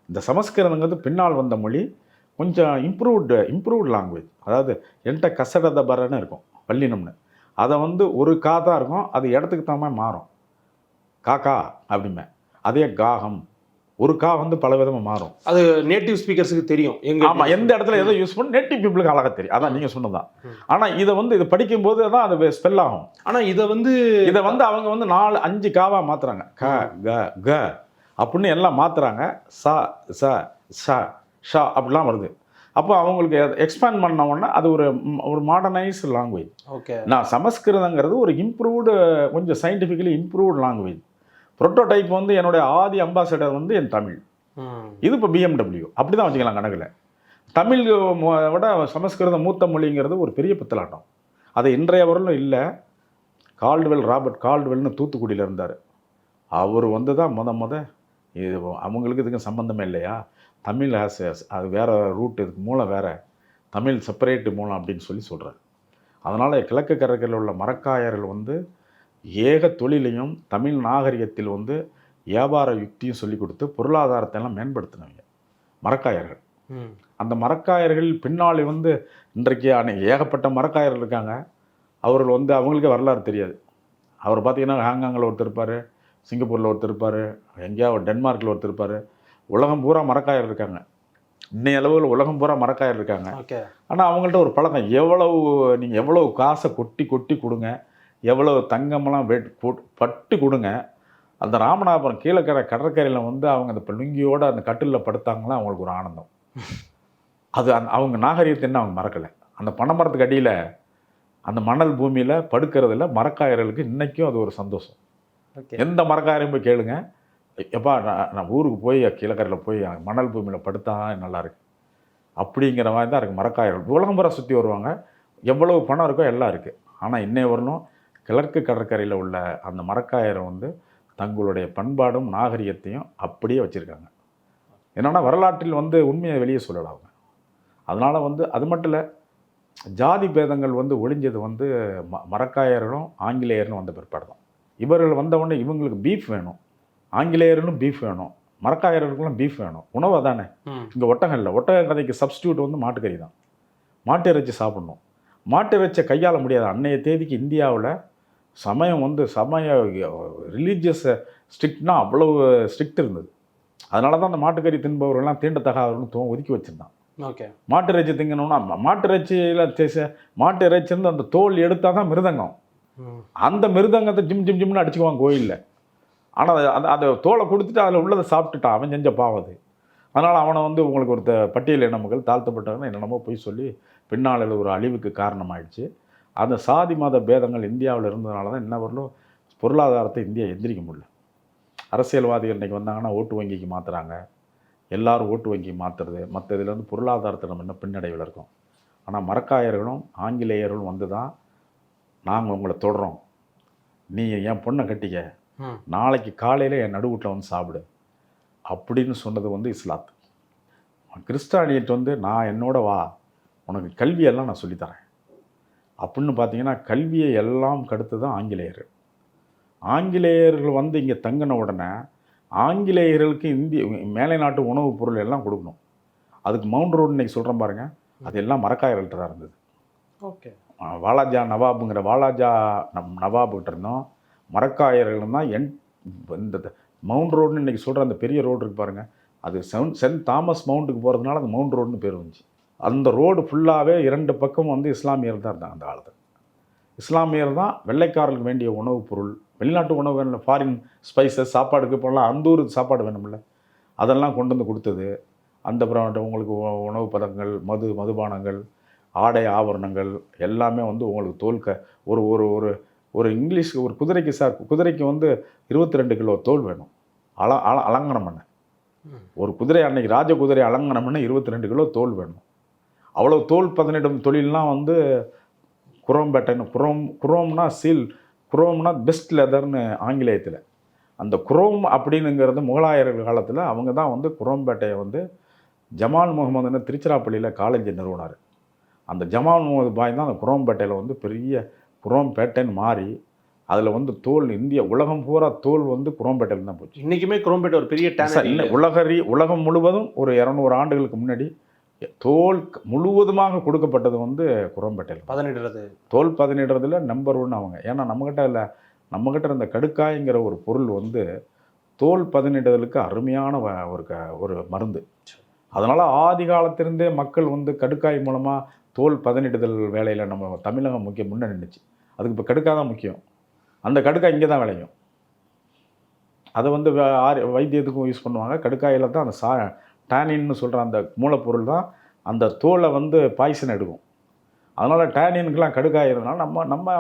இந்த சமஸ்கிருதங்கிறது பின்னால் வந்த மொழி. கொஞ்சம் இம்ப்ரூவ்டு லாங்குவேஜ். அதாவது என்கிட்ட கசடத பரன்னு இருக்கும் வல்லினம்னு. அதை வந்து ஒரு கா தான் இருக்கும், அது இடத்துக்கு தாமே மாறும். காக்கா அப்படிமே. அதே காகம் ஒரு கா வந்து பல விதமாக மாறும். அது நேட்டிவ் ஸ்பீக்கர்ஸுக்கு தெரியும். ஆமாம், எந்த இடத்துல எதோ யூஸ் பண்ணி நேட்டிவ் பீப்புளுக்கு அழகாக தெரியும். அதான் நீங்கள் சொன்னதான். ஆனால் இது படிக்கும்போது தான் அது ஸ்பெல் ஆகும். ஆனால் இதை வந்து அவங்க வந்து 4-5 காவாக மாற்றுறாங்க. க க க அப்படின்னு எல்லாம் மாற்றுறாங்க. ச ச ச ஷா அப்படிலாம் வருது. அப்போ அவங்களுக்கு எக்ஸ்பேண்ட் பண்ண உடனே அது ஒரு மாடர்னைஸ் லாங்குவேஜ். ஓகே. நான் சமஸ்கிருதங்கிறது ஒரு இம்ப்ரூவ்டு, கொஞ்சம் சயின்டிஃபிக்கலி இம்ப்ரூவ்டு லாங்குவேஜ். ப்ரோட்டோடைப் வந்து என்னுடைய ஆதி அம்பாசடர் வந்து என் தமிழ். இது இப்போ BMW அப்படி தான் வச்சுக்கலாம் கணக்கில். தமிழ் விட சமஸ்கிருதம் மூத்த மொழிங்கிறது ஒரு பெரிய பித்தலாட்டம். அது இன்றைய வரலும் இல்லை. ராபர்ட் கால்டுவெல்னு தூத்துக்குடியில் இருந்தார். அவர் வந்து தான் இது அவங்களுக்கு இதுக்கு சம்மந்தமே இல்லையா, தமிழ் அது வேறு ரூட், இதுக்கு மூலம் வேறு, தமிழ் செப்பரேட்டு மூலம் அப்படின்னு சொல்கிறார். அதனால் கிழக்கு கடற்கரையில் உள்ள மரக்காயர்கள் வந்து ஏக தொழிலையும் தமிழ் நாகரிகத்தில் வந்து வியாபார யுக்தியும் சொல்லிக் கொடுத்து பொருளாதாரத்தை எல்லாம் மேம்படுத்தினவங்க மரக்காயர்கள். அந்த மரக்காயர்கள் பின்னாலே வந்து இன்றைக்கு ஏகப்பட்ட மரக்காயர்கள் இருக்காங்க. அவர்கள் வந்து அவங்களுக்கே வரலாறு தெரியாது. அவர் பார்த்திங்கன்னா ஹாங்காங்கில் ஒருத்தர் இருப்பார், சிங்கப்பூரில் ஒருத்தர் இருப்பார், எங்கேயாவது டென்மார்க்கில் ஒருத்தர் இருப்பார். உலகம் பூரா மரக்காயர் இருக்காங்க. இன்னைய அளவில் உலகம் பூரா மரக்காயர் இருக்காங்க. ஆனால் அவங்கள்ட்ட ஒரு பழக்கம், நீங்கள் எவ்வளவு காசை கொட்டி கொடுங்க, எவ்வளவு தங்கமெல்லாம் பட்டு கொடுங்க, அந்த ராமநாதபுரம் கீழக்கரை கடற்கரையில் வந்து அவங்க அந்த லுங்கியோடு அந்த கட்டிலில் படுத்தாங்கன்னா அவங்களுக்கு ஒரு ஆனந்தம். அது அவங்க நாகரிகத்தை என்ன அவங்க மறக்கலை. அந்த பனைமரத்துக்கு அடியில் அந்த மணல் பூமியில் படுக்கிறதுல மரக்காயர்களுக்கு இன்றைக்கும் அது ஒரு சந்தோஷம். எந்த மரக்காயரையும் போய் கேளுங்க, எப்பா நான் ஊருக்கு போய் கீழக்கரையில் போய் மணல் பூமியில் படுத்தா நல்லாயிருக்கு அப்படிங்கிற மாதிரி தான் இருக்குது மரக்காயர்கள். உலகம் பூரா சுற்றி வருவாங்க, எவ்வளவு பணம் இருக்கோ எல்லாம் இருக்குது. ஆனால் இன்னைய வரணும் கிழக்கு கடற்கரையில் உள்ள அந்த மரக்காயரை வந்து தங்களுடைய பண்பாடும் நாகரிகத்தையும் அப்படியே வச்சுருக்காங்க. என்னென்னா வரலாற்றில் வந்து உண்மையை வெளியே சொல்லலாம் அவங்க. அதனால் வந்து அது மட்டும் இல்லை, ஜாதி பேதங்கள் வந்து ஒழிஞ்சது வந்து மரக்காயர்களும் ஆங்கிலேயர்களும் வந்த பிற்பாடு தான். இவர்கள் வந்தவுடனே இவங்களுக்கு பீஃப் வேணும், ஆங்கிலேயர்களும் பீஃப் வேணும், மரக்காயர்களுக்கும் பீஃப் வேணும். உணவு தானே. இங்கே ஒட்டகம் இல்லை, ஒட்டக கதைக்கு சப்ஸ்டியூட் வந்து மாட்டுக்கறி தான். மாட்டு இறைச்சி சாப்பிட்ணும். மாட்டு இறைச்சியை கையாள முடியாது. அன்னைய தேதிக்கு இந்தியாவில் சமயம் வந்து ரிலீஜியஸ் ஸ்ட்ரிக்ட்னா அவ்வளவு ஸ்ட்ரிக்ட் இருந்தது. அதனால தான் அந்த மாட்டுக்கறி தின்பவர்கள்லாம் தீண்டத்தகாதவர்னு ஒதுக்கி வச்சுருந்தான். ஓகே. மாட்டு இறைச்சி திங்கணும்னா மாட்டு இறைச்சியிலேருந்து அந்த தோல் எடுத்தால் தான் மிருதங்கம். அந்த மிருதங்கத்தை ஜிம் ஜிம் ஜிம்னு அடிச்சுக்குவான் கோயிலில். ஆனால் அந்த தோலை கொடுத்துட்டு அதில் உள்ளதை சாப்பிட்டுட்டான். அவன் செஞ்ச பாவது. அதனால் அவனை வந்து உங்களுக்கு ஒரு பட்டியல் இனமுகள் தாழ்த்தப்பட்டவங்க என்னென்னமோ போய் சொல்லி பின்னாளில் ஒரு அழிவுக்கு காரணமாயிடுச்சு. அந்த சாதி மத பேதங்கள் இந்தியாவில் இருந்ததுனால தான் இன்ன வரலும் பொருளாதாரத்தை இந்தியா எந்திரிக்க முடியல. அரசியல்வாதிகள் இன்றைக்கி வந்தாங்கன்னா ஓட்டு வங்கிக்கு மாற்றுறாங்க. எல்லோரும் ஓட்டு வங்கி மாற்றுறது, மற்ற இதில் வந்து பொருளாதாரத்தை நம்ம இன்னும் பின்னடைவில் இருக்கோம். ஆனால் மரக்காயர்களும் ஆங்கிலேயர்களும் வந்து தான் நாங்கள் உங்களை தொடரோம், நீ என் பொண்ணை கட்டிக்க, நாளைக்கு காலையில் என் நடுவூட்டில் வந்து சாப்பிடு அப்படின்னு சொன்னது வந்து இஸ்லாத்து. கிறிஸ்டானியட் வந்து நான் என்னோட வா, உனக்கு கல்வியெல்லாம் நான் சொல்லித்தரேன் அப்படின்னு பார்த்தீங்கன்னா கல்வியை எல்லாம் கடுத்து தான் ஆங்கிலேயர்கள். ஆங்கிலேயர்கள் வந்து இங்கே தங்கின உடனே ஆங்கிலேயர்களுக்கு இந்திய மேலை நாட்டு உணவுப் பொருள் எல்லாம் கொடுக்கணும். அதுக்கு மவுண்ட் ரோடு இன்றைக்கி சொல்கிறேன் பாருங்கள், அது எல்லாம் மரக்காயர்கள்ட்ட தான் இருந்தது. ஓகே. வாலாஜா நவாபுங்கிற வாலாஜா நவாபுகிட்ட இருந்தோம். மரக்காயர்கள் தான் இந்த மவுண்ட் ரோடுன்னு இன்றைக்கி சொல்கிற அந்த பெரிய ரோடு இருக்குது பாருங்கள், அது சென்ட் தாமஸ் மவுண்ட்டுக்கு போகிறதுனால அது மவுண்ட் ரோடுன்னு பேர் வந்துச்சு. அந்த ரோடு ஃபுல்லாகவே 2 பக்கம் வந்து இஸ்லாமியர் தான் இருந்தாங்க. அந்த காலத்தில் இஸ்லாமியர் தான் வெள்ளைக்காரர்களுக்கு வேண்டிய உணவுப் பொருள், வெளிநாட்டு உணவு வேணும், ஃபாரின் ஸ்பைசஸ் சாப்பாடுக்கு இப்போலாம் அந்த ஊர் சாப்பாடு வேணும்ல, அதெல்லாம் கொண்டு வந்து கொடுத்தது. அந்த அப்புறம் உங்களுக்கு உணவு பதங்கள், மதுபானங்கள், ஆடை ஆபரணங்கள் எல்லாமே வந்து உங்களுக்கு ஒரு ஒரு ஒரு ஒரு இங்கிலீஷ் ஒரு குதிரைக்கு வந்து 22 கிலோ தோல் வேணும் அலங்கனம் பண்ண. ஒரு குதிரை அன்னைக்கு ராஜ குதிரை அலங்கனம் பண்ண 22 கிலோ தோல் வேணும். அவ்வளோ தோல் பதனிடும் தொழிலெலாம் வந்து குரோம்பேட்டைன்னு குரோம்னா சீல், குரோம்னா பெஸ்ட் லெதர்னு ஆங்கிலேயத்தில். அந்த குரோம் அப்படின்னுங்கிறது முகலாயர்கள் காலத்தில் அவங்க தான் வந்து குரோம்பேட்டையை வந்து ஜமால் முகமதுன்னு திருச்சிராப்பள்ளியில் காலேஜை நிறுவனார். அந்த ஜமால் முகமது பாய் தான் அந்த குரோம்பேட்டையில் வந்து பெரிய குரோம்பேட்டைன்னு மாறி அதில் வந்து தோல் இந்திய உலகம் பூரா தோல் வந்து குரோம்பேட்டையில் தான் போச்சு. இன்றைக்குமே குரோம்பேட்டை ஒரு பெரிய இல்லை, உலகம் முழுவதும் ஒரு 200 ஆண்டுகளுக்கு முன்னாடி தோல் முழுவதுமாக கொடுக்கப்பட்டது வந்து குரோம்பேட்டையில். பதனிடுறது, தோல் பதனிடுறதுல நம்பர் 1 அவங்க. ஏன்னா நம்மக்கிட்ட இருந்த கடுக்காய்ங்கிற ஒரு பொருள் வந்து தோல் பதனிடுதலுக்கு அருமையான ஒரு மருந்து. அதனால் ஆதி காலத்திலிருந்தே மக்கள் வந்து கடுக்காய் மூலமாக தோல் பதனிடுதல் வேலையில் நம்ம தமிழகம் முன்ன நின்றுச்சு. அதுக்கு இப்போ கடுக்காய் தான் முக்கியம். அந்த கடுக்காய் இங்கே தான் விளையும். அதை வந்து வைத்தியத்துக்கும் யூஸ் பண்ணுவாங்க. கடுக்காயில் தான் அந்த டேனின்னு சொல்கிற அந்த மூலப்பொருள் தான் அந்த தோலை வந்து பாய்சன் எடுக்கும். அதனால் டேனின்கெலாம் கடுக்காய் இருந்தனால நம்ம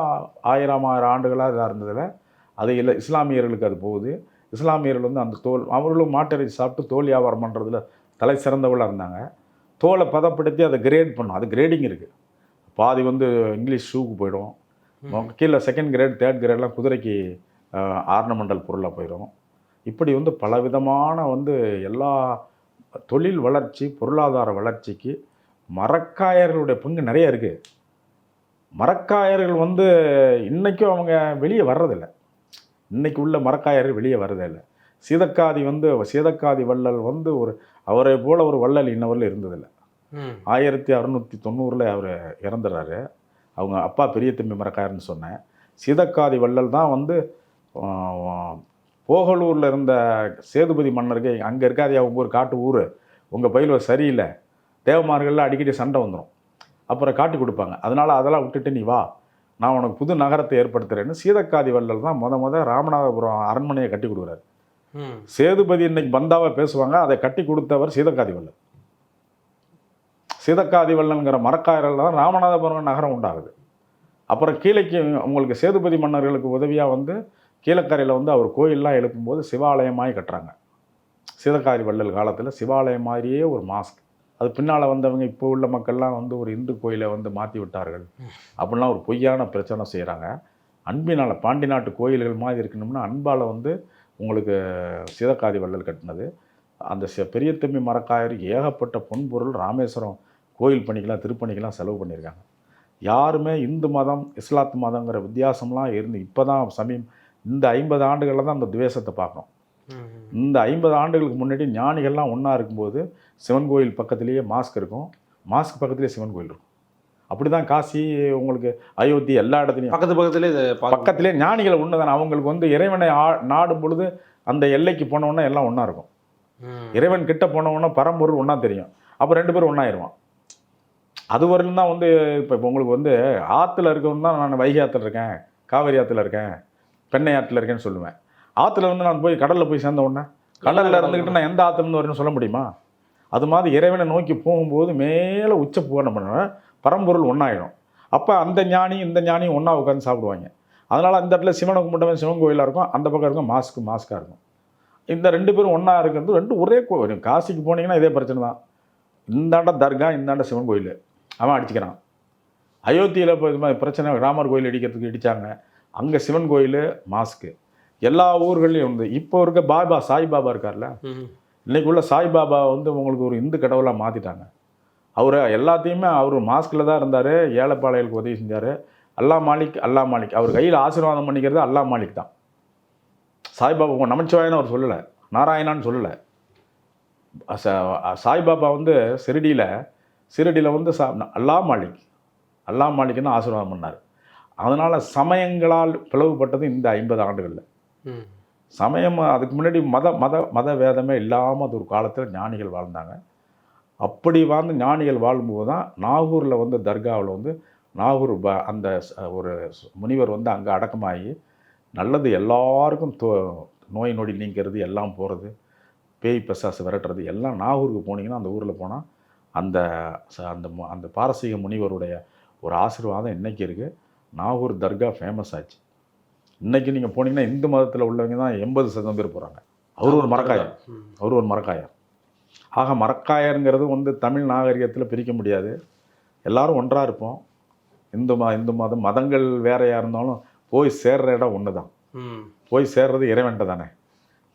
1000 ஆண்டுகளாக இதாக இருந்ததில் அது இல்லை. இஸ்லாமியர்களுக்கு அது போகுது. இஸ்லாமியர்கள் வந்து அந்த தோல் அவர்களும் மாட்டிறைச்சி சாப்பிட்டு தோல் வியாபாரம் பண்ணுறதுல தலை சிறந்தவளாக இருந்தாங்க. தோலை பதப்படுத்தி அதை கிரேட் பண்ணும். அது கிரேடிங் இருக்குது. பாதி வந்து இங்கிலீஷ் ஷூக்கு போயிடும், கீழே 2nd கிரேட் 3rd கிரேட்லாம் குதிரைக்கு ஆர்னமெண்டல் பொருளாக போயிடும். இப்படி வந்து பலவிதமான வந்து எல்லா தொழில் வளர்ச்சி, பொருளாதார வளர்ச்சிக்கு மரக்காயர்களுடைய பங்கு நிறைய இருக்குது. மரக்காயர்கள் வந்து இன்றைக்கும் அவங்க வெளியே வர்றதில்லை. இன்றைக்கி உள்ள மரக்காயர்கள் வெளியே வர்றதில்லை. சீதக்காதி வள்ளல் வந்து அவரை போல் ஒரு வள்ளல் இன்னவரில் இருந்ததில்லை. 1690 அவர் இறந்துடுறாரு. அவங்க அப்பா பெரிய தம்பி மரக்காயர்னு சொன்னேன். சீதக்காதி வள்ளல் தான் வந்து போகலூரில் இருந்த சேதுபதி மன்னருக்கு, அங்கே இருக்காது அவங்க ஒரு காட்டு ஊர், உங்கள் பயில் சரியில்லை, தேவமார்கள்லாம் அடிக்கடி சண்டை வந்துடும், அப்புறம் காட்டி கொடுப்பாங்க, அதனால் அதெல்லாம் விட்டுட்டு நீ வா, நான் உனக்கு புது நகரத்தை ஏற்படுத்துகிறேன்னு சீதக்காதி வள்ளல் தான் முத ராமநாதபுரம் அரண்மனையை கட்டி கொடுக்குறாரு. சேதுபதி இன்னைக்கு பந்தாவை பேசுவாங்க, அதை கட்டி கொடுத்தவர் சீதக்காதி வள்ளல். சீதக்காதி வள்ளல்ங்கிற மரக்காயர்கள் தான் ராமநாதபுரம் நகரம் உண்டாகுது. அப்புறம் கீழைக்கு உங்களுக்கு சேதுபதி மன்னர்களுக்கு உதவியாக வந்து கீழக்கரையில் வந்து அவர் கோயிலெலாம் எழுப்பும்போது சிவாலயமாய் கட்டுறாங்க. சீதக்காதி வள்ளல் காலத்தில் சிவாலயம் மாதிரியே ஒரு மாஸ்க். அது பின்னால் வந்தவங்க இப்போ உள்ள மக்கள்லாம் வந்து ஒரு இந்து கோயிலை வந்து மாற்றி விட்டார்கள் அப்படின்லாம் ஒரு பொய்யான பிரச்சனை செய்கிறாங்க. அன்பினால் பாண்டி நாட்டு கோயில்கள் மாதிரி இருக்கணும்னா அன்பால் வந்து உங்களுக்கு சீதக்காதி வள்ளல் கட்டினது. அந்த பெரிய தம்பி மரக்காயர் ஏகப்பட்ட பொன்பொருள் ராமேஸ்வரம் கோயில் பணிக்கெலாம் திருப்பணிக்கெலாம் செலவு பண்ணியிருக்காங்க. யாருமே இந்து மதம் இஸ்லாத்து மதங்கிற வித்தியாசம்லாம் இருந்து இப்போ தான் இந்த 50 ஆண்டுகளில் தான் அந்த துவேஷத்தை பார்க்குறோம். இந்த 50 ஆண்டுகளுக்கு முன்னாடி ஞானிகள்லாம் ஒன்றா இருக்கும்போது சிவன் கோயில் பக்கத்துலேயே மாஸ்க் இருக்கும், மாஸ்க் பக்கத்துலேயே சிவன் கோயில் இருக்கும். அப்படி தான் காசி, உங்களுக்கு அயோத்தி, எல்லா இடத்துலையும் பக்கத்துலேயே ஞானிகள் ஒன்று தானே. அவங்களுக்கு வந்து இறைவனை நாடும் பொழுது அந்த எல்லைக்கு போனோன்னா எல்லாம் ஒன்றா இருக்கும். இறைவன் கிட்ட போனவொன்னா பரம்பொருள் ஒன்றா தெரியும். அப்போ 2 பேரும் ஒன்றாயிருவான். அது வரையிலும் தான் வந்து இப்போ உங்களுக்கு வந்து ஆற்றுல இருக்கவன் தான் நான் வைகை ஆற்றுல இருக்கேன், காவேரி ஆற்றுல இருக்கேன், பெண்ணை ஆற்றுல இருக்கேன்னு சொல்லுவேன். ஆற்றுல வந்து நான் போய் கடலில் போய் சேர்ந்த உடனே கடலில் இருந்துக்கிட்டு நான் எந்த ஆற்றுலேருந்து வரேன்னு சொல்ல முடியுமா? அது மாதிரி இறைவனை நோக்கி போகும்போது மேலே உச்ச பூரணம் பண்ணுவேன், பரம்பொருள் ஒன்றாயிடும். அப்போ அந்த ஞானி இந்த ஞானியும் ஒன்றா உட்காந்து சாப்பிடுவாங்க. அதனால் அந்த இடத்துல சிவனை கும்பிட்டவன் சிவன் கோயிலாக இருக்கும், அந்த பக்கம் இருக்கும் மாஸ்காக இருக்கும். இந்த 2 பேரும் ஒன்றா இருக்கிறது 2 ஒரே கோவில். காசிக்கு போனீங்கன்னா இதே பிரச்சனை தான். இந்தாண்ட தர்கா, இந்தாண்ட சிவன் கோயில், அவன் அடிச்சுக்கிறான். அயோத்தியில் இப்போ இது மாதிரி பிரச்சனை, ராமர் கோயில் இடிக்கிறதுக்கு இடித்தாங்க, அங்கே சிவன் கோயில் மாஸ்க்கு. எல்லா ஊர்கள்லையும் வந்து இப்போ இருக்க பாபா சாய்பாபா இருக்கார்ல, இன்றைக்கி உள்ள சாய்பாபா வந்து உங்களுக்கு ஒரு இந்து கடவுளாக மாற்றிட்டாங்க. அவர் எல்லாத்தையுமே அவர் மாஸ்கில் தான் இருந்தார், ஏழைப்பாளையலுக்கு உதவி செஞ்சார். அல்லா மாலிக் அல்லா மாலிக், அவர் கையில் ஆசீர்வாதம் பண்ணிக்கிறது அல்லா மாலிக் தான். சாய்பாபா நமச்சிவாயன்னு அவர் சொல்லலை, நாராயணான்னு சொல்லலை. சாய்பாபா வந்து சிரடியில் வந்து அல்லா மாலிக்னு ஆசீர்வாதம் பண்ணார். அதனால் சமயங்களால் பிளவுபட்டது இந்த 50 ஆண்டுகளில். சமயம் அதுக்கு முன்னாடி மத வேதமே இல்லாமல் அது ஒரு காலத்தில் ஞானிகள் வாழ்ந்தாங்க. அப்படி வாழ்ந்து ஞானிகள் வாழும்போது தான் நாகூரில் வந்து தர்காவில் வந்து நாகூர் அந்த ஒரு முனிவர் வந்து அங்கே அடக்கமாகி நல்லது எல்லாருக்கும் நோய் நொடி நீங்கிறது, எல்லாம் போகிறது, பேய் பிசாசு விரட்டுறது எல்லாம் நாகூருக்கு போனீங்கன்னா அந்த ஊரில் போனால் அந்த அந்த பாரசீக முனிவருடைய ஒரு ஆசீர்வாதம் இன்றைக்கி இருக்குது. நாகூர் தர்கா ஃபேமஸ் ஆச்சு. இன்றைக்கி நீங்கள் போனீங்கன்னா இந்து மதத்தில் உள்ளவங்க தான் 80% பேர் போகிறாங்க. அவர் ஒரு மரக்காயர். ஆக மரக்காயருங்கிறது வந்து தமிழ் நாகரிகத்தில் பிரிக்க முடியாது. எல்லோரும் ஒன்றாக இருப்போம். இந்து மதங்கள் வேறையாக இருந்தாலும் போய் சேர்ற இடம் ஒன்று தான். போய் சேர்றது இறைவன்ட்ட தானே.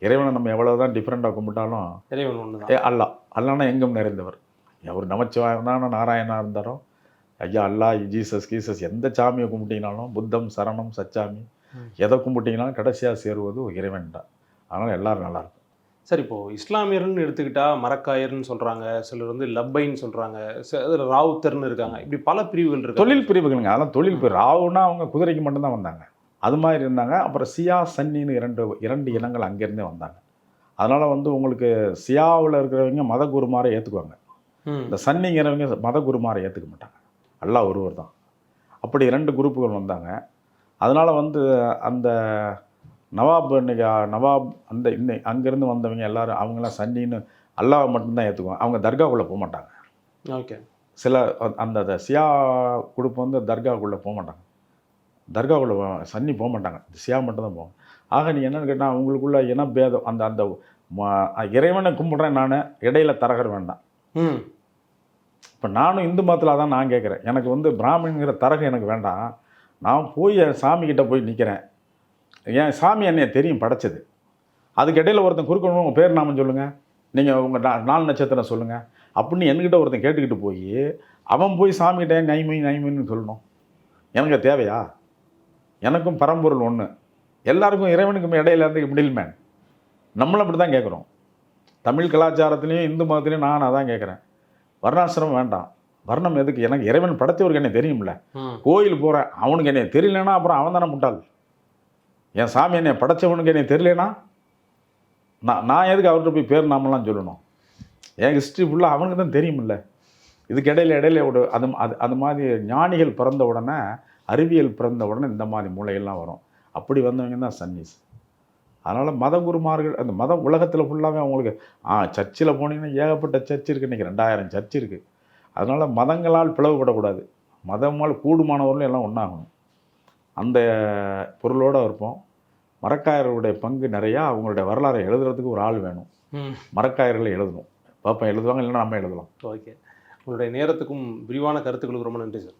இறைவனை நம்ம எவ்வளோ தான் டிஃப்ரெண்ட்டாக கும்பிட்டாலும் இறைவன் ஒன்று தான். அல்லானா எங்கும் நிறைந்தவர். அவர் நமச்சிவாயனான நாராயணா இருந்தாரோ, ஐயா அல்லா, ஜீசஸ் எந்த சாமியை கும்பிட்டீங்கனாலும், புத்தம் சரணம் சச்சாமி எதை கும்பிட்டீங்கனாலும் கடைசியாக சேருவது இறைவன் தான். அதனால் எல்லோரும் நல்லாயிருக்கும். சரி, இப்போது இஸ்லாமியர்னு எடுத்துக்கிட்டால் மரக்காயர்னு சொல்கிறாங்க, சிலர் வந்து லப்பைன்னு சொல்கிறாங்க, ராவுத்தர்னு இருக்காங்க, இப்படி பல பிரிவுகள் இருக்குது. தொழில் பிரிவுகளுங்க. அதெல்லாம் தொழில் பிரிவு. ராவுன்னா அவங்க குதிரைக்கு மட்டும்தான் வந்தாங்க, அது மாதிரி இருந்தாங்க. அப்புறம் சியா சன்னின்னு இரண்டு இனங்கள் அங்கேருந்தே வந்தாங்க. அதனால் வந்து உங்களுக்கு சியாவில் இருக்கிறவங்க மத குருமாரை ஏற்றுக்குவாங்க, இந்த சன்னிங்கிறவங்க மத குருமாரை ஏற்றுக்க மாட்டாங்க. அல்லாஹ் ஒருவர் தான். அப்படி 2 குரூப்புகள் வந்தாங்க. அதனால் வந்து அந்த நவாப் அந்த அங்கேருந்து வந்தவங்க எல்லோரும் அவங்களாம் சன்னின்னு அல்லாஹ் மட்டும்தான் ஏற்றுக்குவாங்க. அவங்க தர்காவுக்குள்ளே போக மாட்டாங்க. ஓகே. சில அந்த சியா குரூப் வந்து தர்காவுக்குள்ளே போக மாட்டாங்க. தர்காவுக்குள்ளே சன்னி போக மாட்டாங்க, சியா மட்டும்தான் போவாங்க. ஆக நீ என்னென்னு கேட்டால் அவங்களுக்குள்ள இனபேதம். அந்த இறைவனை கும்பிட்றேன் நான், இடையில தரகர் வேண்டாம். இப்போ நானும் இந்து மதத்தில் தான் நான் கேட்குறேன். எனக்கு வந்து பிராமணிங்கிற தரகு எனக்கு வேண்டாம். நான் போய் என் சாமிக்கிட்ட போய் நிற்கிறேன். என் சாமி என்னைய தெரியும் படைச்சது. அதுக்கு இடையில் ஒருத்தன் குறுக்கணும், உங்கள் பேர் நாமம் சொல்லுங்கள், நீங்கள் உங்கள் 4 நட்சத்திரம் சொல்லுங்கள் அப்படின்னு என்கிட்ட ஒருத்தன் கேட்டுக்கிட்டு போய் அவன் போய் சாமிகிட்ட நைமின்னு சொல்லணும். எனக்கு தேவையா? எனக்கும் பரம்பொருள் ஒன்று, எல்லாருக்கும் இறைவனுக்கும் இடையில இருந்து மிடில் மேன். நம்மளும் அப்படி தான் கேட்குறோம். தமிழ் கலாச்சாரத்துலேயும் இந்து மதத்துலேயும் நான் அதான் கேட்குறேன். வர்ணாசிரமம் வேண்டாம். வர்ணம் எதுக்கு? எனக்கு இறைவன் படைத்தவருக்கு என்னை தெரியும்ல. கோயில் போகிறேன், அவனுக்கு என்னை தெரியலனா அப்புறம் அவன் தானே முட்டாள். என் சாமி என்னை படைத்தவனுக்கு என்னை தெரியலனா நான் எதுக்கு அவர்கிட்ட போய் பேர் நாமெல்லாம் சொல்லணும்? என் ஹிஸ்ட்ரி ஃபுல்லாக அவனுக்கு தான் தெரியுமில்ல. இதுக்கு இடையில அது மாதிரி ஞானிகள் பிறந்த உடனே, அறிவியல் பிறந்த உடனே இந்த மாதிரி மூளைகள்லாம் வரும். அப்படி வந்தவங்க தான் சன்னீஸ். அதனால் மத குருமார்கள் அந்த மத உலகத்தில் ஃபுல்லாகவே அவங்களுக்கு சர்ச்சில் போனீங்கன்னா ஏகப்பட்ட சர்ச் இருக்குது. இன்றைக்கி 2000 சர்ச் இருக்குது. அதனால் மதங்களால் பிளவுபடக்கூடாது. மதமால் கூடுமானவர்களும் எல்லாம் ஒன்றாகணும். அந்த பொருளோடு இருப்போம். மரக்காயர்களுடைய பங்கு நிறையா. அவங்களுடைய வரலாறை எழுதுறதுக்கு ஒரு ஆள் வேணும். மரக்காயர்களை எழுதணும். பாப்பா எழுதுவாங்க, இல்லைன்னா நம்ம எழுதலாம். ஓகே. உங்களுடைய நேரத்துக்கும் விரிவான கருத்துக்களுக்கு ரொம்ப நன்றி சார்.